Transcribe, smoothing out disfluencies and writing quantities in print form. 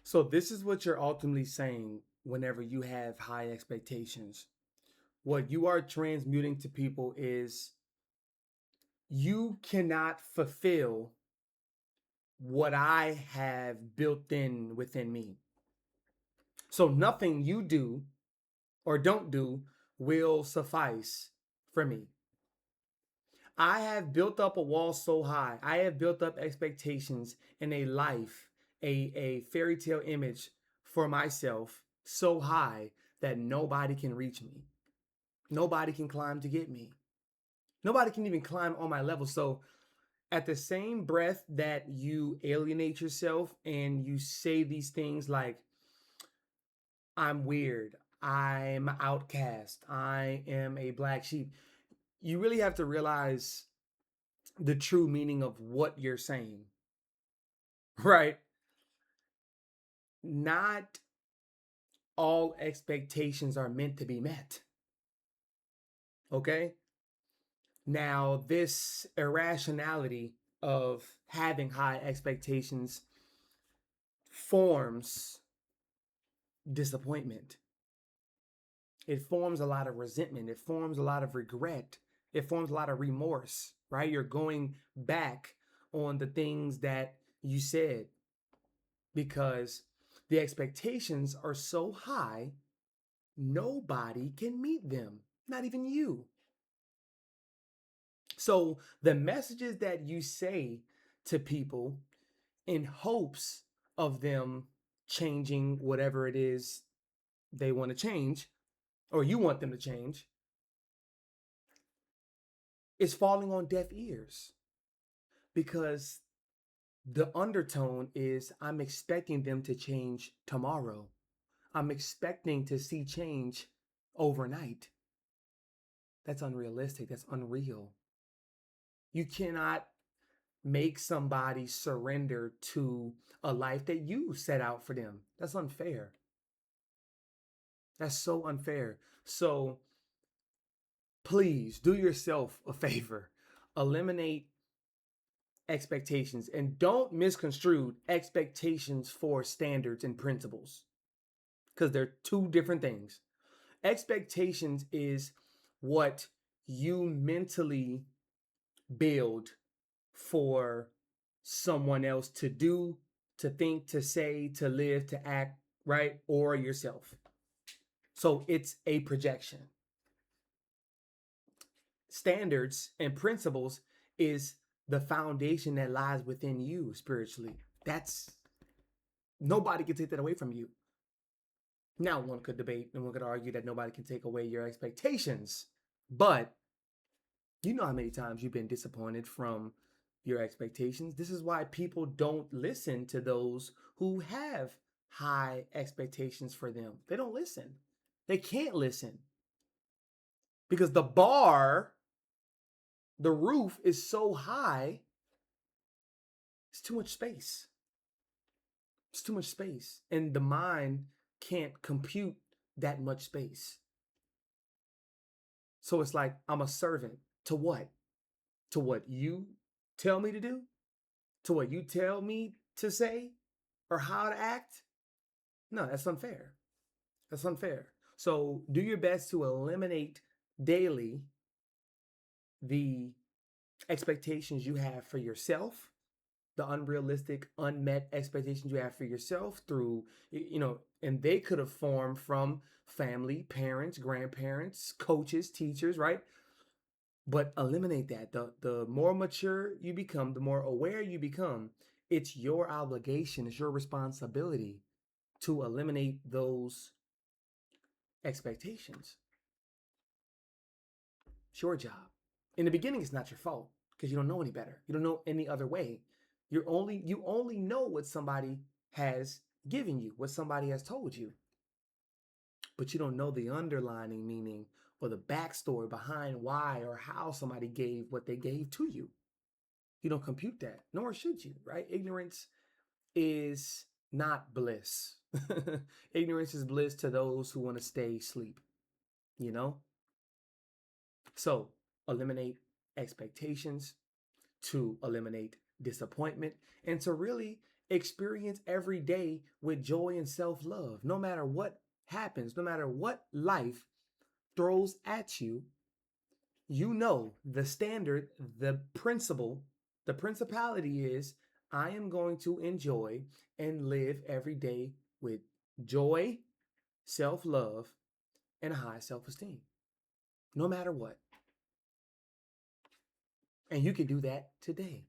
So this is what you're ultimately saying whenever you have high expectations. What you are transmuting to people is you cannot fulfill what I have built in within me. So nothing you do or don't do will suffice for me. I have built up a wall so high. I have built up expectations in a life, a fairy tale image for myself so high that nobody can reach me. Nobody can climb to get me. Nobody can even climb on my level. So at the same breath that you alienate yourself and you say these things like, I'm weird, I'm outcast, I am a black sheep, you really have to realize the true meaning of what you're saying, right? Not all expectations are meant to be met, okay? Now, this irrationality of having high expectations forms disappointment. It forms a lot of resentment. It forms a lot of regret. It forms a lot of remorse, right? You're going back on the things that you said because the expectations are so high, nobody can meet them, not even you. So the messages that you say to people in hopes of them changing whatever it is they want to change or you want them to change is falling on deaf ears because the undertone is I'm expecting them to change tomorrow. I'm expecting to see change overnight. That's unrealistic. That's unreal. You cannot make somebody surrender to a life that you set out for them. That's unfair. That's so unfair. So please do yourself a favor. Eliminate expectations and don't misconstrue expectations for standards and principles because they're two different things. Expectations is what you mentally build for someone else to do, to think, to say, to live, to act, right? Or yourself. So it's a projection. Standards and principles is the foundation that lies within you spiritually. That's nobody can take that away from you. Now, one could debate and one could argue that nobody can take away your expectations, but you know how many times you've been disappointed from your expectations. This is why people don't listen to those who have high expectations for them. They don't listen. They can't listen because the bar, the roof is so high, it's too much space. It's too much space. And the mind can't compute that much space. So it's like I'm a servant to what? To what you tell me to do? To what you tell me to say or how to act? No, that's unfair. That's unfair. So do your best to eliminate daily the expectations you have for yourself, the unrealistic, unmet expectations you have for yourself through, and they could have formed from family, parents, grandparents, coaches, teachers, right? But eliminate that. The more mature you become, the more aware you become, it's your obligation, it's your responsibility to eliminate those expectations. It's your job. In the beginning, it's not your fault because you don't know any better. You don't know any other way. You only know what somebody has given you, what somebody has told you. But you don't know the underlining meaning or the backstory behind why or how somebody gave what they gave to you. You don't compute that, nor should you, right? Ignorance is not bliss. Ignorance is bliss to those who want to stay asleep, you know? So eliminate expectations to eliminate disappointment and to really experience every day with joy and self-love. No matter what happens, no matter what life throws at you, you know the standard, the principle, the principality is I am going to enjoy and live every day with joy, self-love, and high self-esteem, no matter what. And you can do that today.